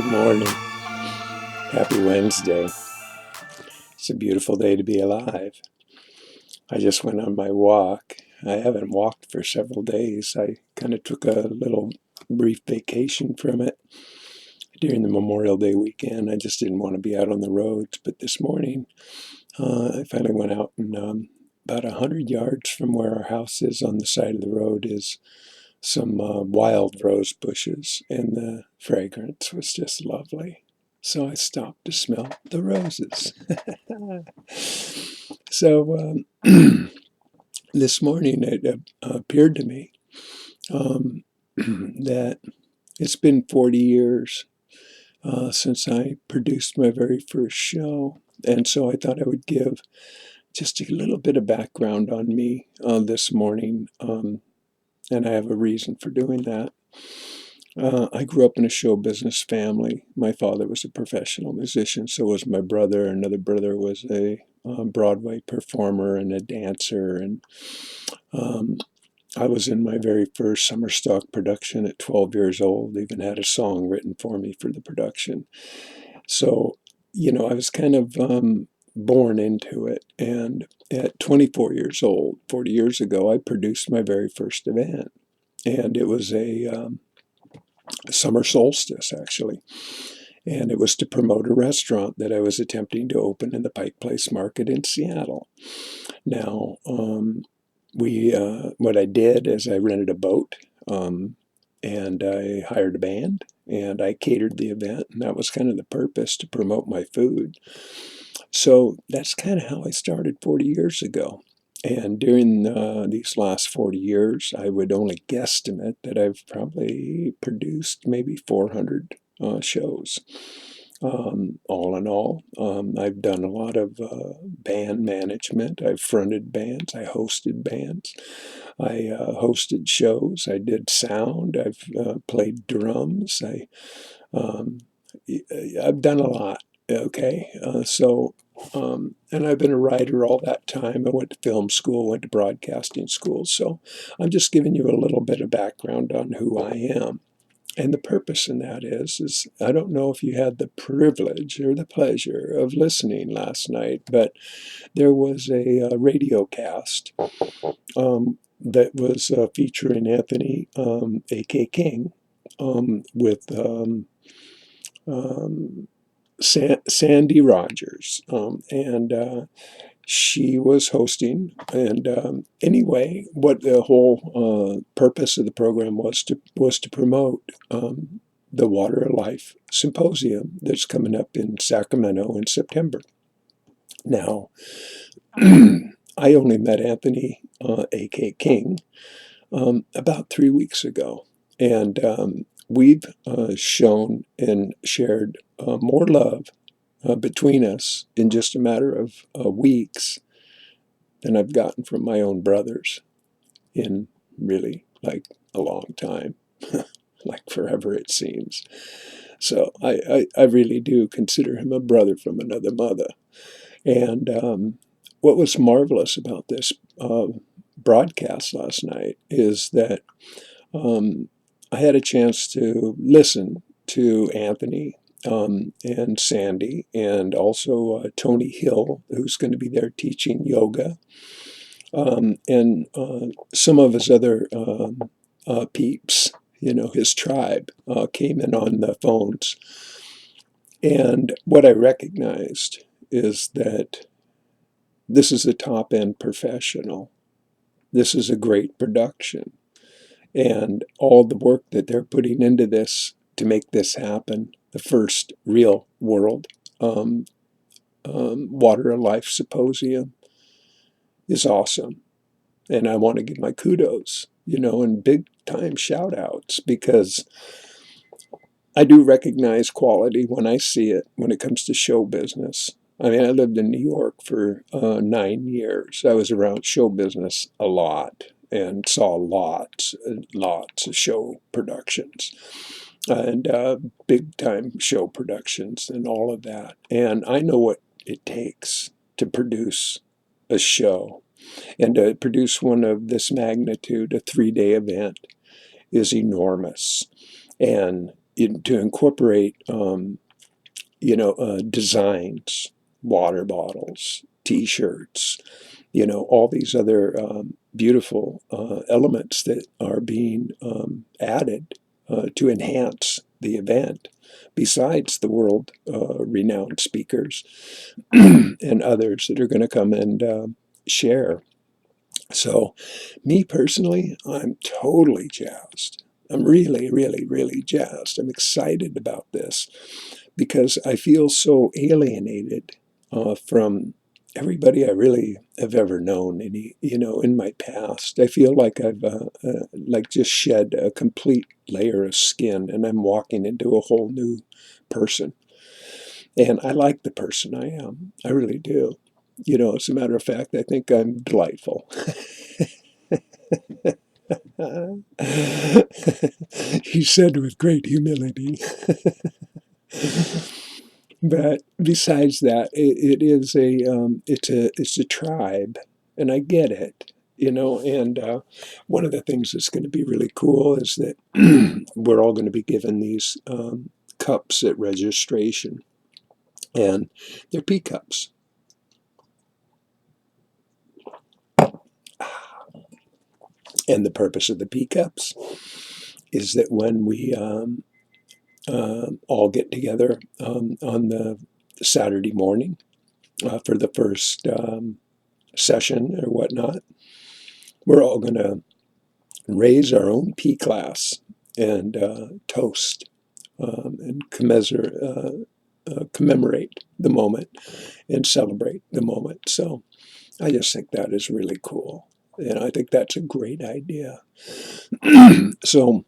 Good morning. Happy Wednesday. It's a beautiful day to be alive. I just went on my walk. I haven't walked for several days. I kind of took a little brief vacation from it during the Memorial Day weekend. I just didn't want to be out on the roads. But this morning, I finally went out, and about 100 yards from where our house is on the side of the road is some wild rose bushes, and the fragrance was just lovely. So I stopped to smell the roses. So this morning it appeared to me that it's been 40 years since I produced my very first show. And so I thought I would give just a little bit of background on me this morning. And I have a reason for doing that. I grew up in a show business family. My father was a professional musician, so was my brother. Another brother was a Broadway performer and a dancer. And I was in my very first summer stock production at 12 years old, even had a song written for me for the production. So, I was kind of born into it. And at 24 years old, 40 years ago, I produced my very first event. And it was a summer solstice, actually. And it was to promote a restaurant that I was attempting to open in the Pike Place Market in Seattle. Now, what I did is I rented a boat, and I hired a band, and I catered the event, and that was kind of the purpose, to promote my food. So that's kind of how I started 40 years ago. And during these last 40 years, I would only guesstimate that I've probably produced maybe 400 shows. All in all, I've done a lot of band management. I've fronted bands. I hosted bands. I hosted shows. I did sound. I've played drums. I've done a lot. Okay, and I've been a writer all that time. I went to film school, went to broadcasting school. So I'm just giving you a little bit of background on who I am. And the purpose in that is I don't know if you had the privilege or the pleasure of listening last night, but there was a radio cast that was featuring Anthony, A.K. King, with Sandy Rogers, and she was hosting. And anyway, what the whole purpose of the program was to promote the Water of Life Symposium that's coming up in Sacramento in September. Now, I only met Anthony, A.K. King, about 3 weeks ago, and we've shown and shared more love between us in just a matter of weeks than I've gotten from my own brothers in really like a long time, like forever it seems. So I really do consider him a brother from another mother. And what was marvelous about this broadcast last night is that I had a chance to listen to Anthony and Sandy, and also Tony Hill, who's going to be there teaching yoga, and some of his other peeps, his tribe, came in on the phones. And what I recognized is that this is a top-end professional. This is a great production. And all the work that they're putting into this to make this happen, the first real world Water of Life Symposium, is awesome. And I want to give my kudos, and big time shout outs, because I do recognize quality when I see it when it comes to show business. I mean, I lived in New York for 9 years. I was around show business a lot and saw lots and lots of show productions and big time show productions and all of that. And I know what it takes to produce a show. And to produce one of this magnitude, a 3-day event, is enormous. And to incorporate, designs, water bottles, T-shirts, all these other beautiful elements that are being added to enhance the event, besides the world renowned speakers and others that are going to come and share. So, me personally, I'm totally jazzed. I'm really, really, really jazzed. I'm excited about this because I feel so alienated from everybody I really have ever known. In my past, I feel like I've like just shed a complete layer of skin, and I'm walking into a whole new person. And I like the person I am. I really do. As a matter of fact, I think I'm delightful. He said with great humility. But besides that, it's a tribe, and I get it. And one of the things that's going to be really cool is that we're all going to be given these cups at registration, and they're pea cups. And the purpose of the pea cups is that when we all get together on the Saturday morning for the first session or whatnot, we're all going to raise our own pea glass and toast and commemorate the moment and celebrate the moment. So I just think that is really cool. And I think that's a great idea. So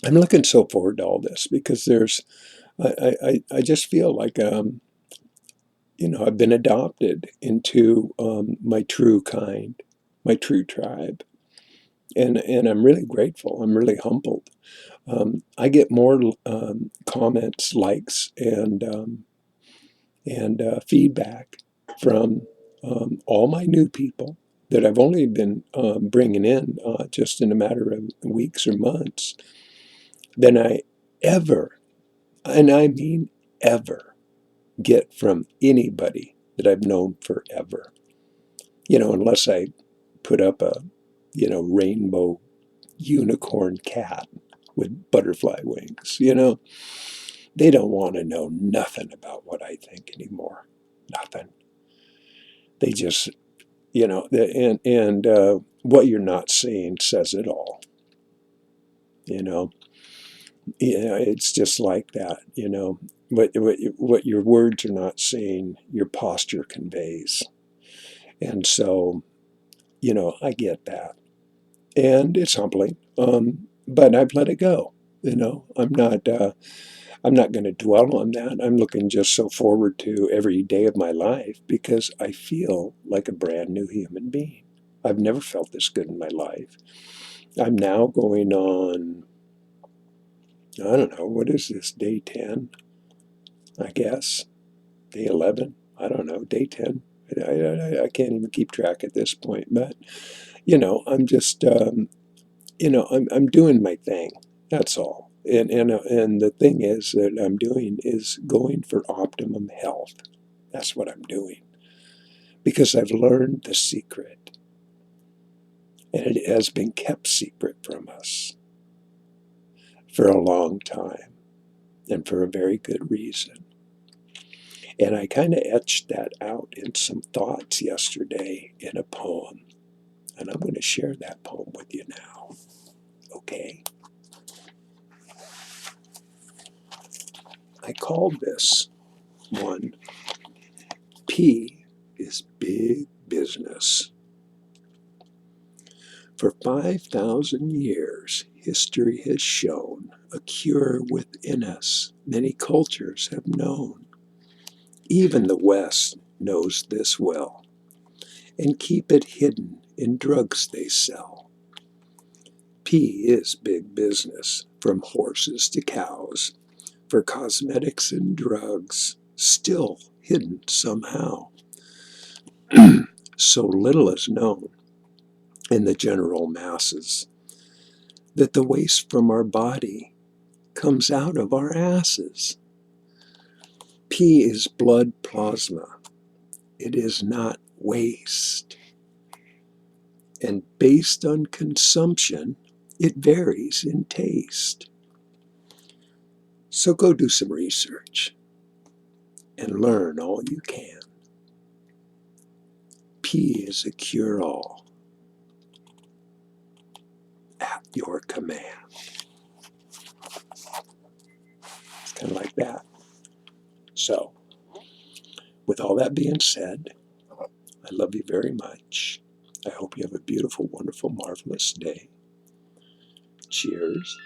I'm looking so forward to all this because I just feel like, I've been adopted into my true kind, my true tribe. And I'm really grateful. I'm really humbled. I get more comments, likes, and feedback from all my new people that I've only been bringing in just in a matter of weeks or months than I ever, and I mean ever, get from anybody that I've known forever. Unless I put up a, rainbow unicorn cat with butterfly wings. They don't want to know nothing about what I think anymore. Nothing. They just, and what you're not seeing says it all. It's just like that. What your words are not saying, your posture conveys. And so, I get that. And it's humbling. But I've let it go. I'm not going to dwell on that. I'm looking just so forward to every day of my life because I feel like a brand new human being. I've never felt this good in my life. I'm now going on, I don't know, what is this, day 10, I guess? Day 11? I don't know, day 10. I can't even keep track at this point. But, I'm just, I'm doing my thing. That's all. And the thing is that I'm doing is going for optimum health. That's what I'm doing. Because I've learned the secret. And it has been kept secret from us for a long time and for a very good reason. And I kind of etched that out in some thoughts yesterday in a poem. And I'm going to share that poem with you now. Okay? I called this one, P is Big Business. For 5,000 years, history has shown a cure within us many cultures have known. Even the West knows this well and keep it hidden in drugs they sell. P is big business, from horses to cows, for cosmetics and drugs, still hidden somehow. So little is known in the general masses that the waste from our body comes out of our asses. Pee is blood plasma. It is not waste. And based on consumption, it varies in taste. So go do some research and learn all you can. Pee is a cure-all at your command. It's kind of like that. So, with all that being said, I love you very much. I hope you have a beautiful, wonderful, marvelous day. Cheers.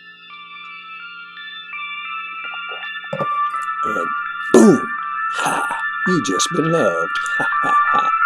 And boom! Ha! You just been loved. Ha ha ha.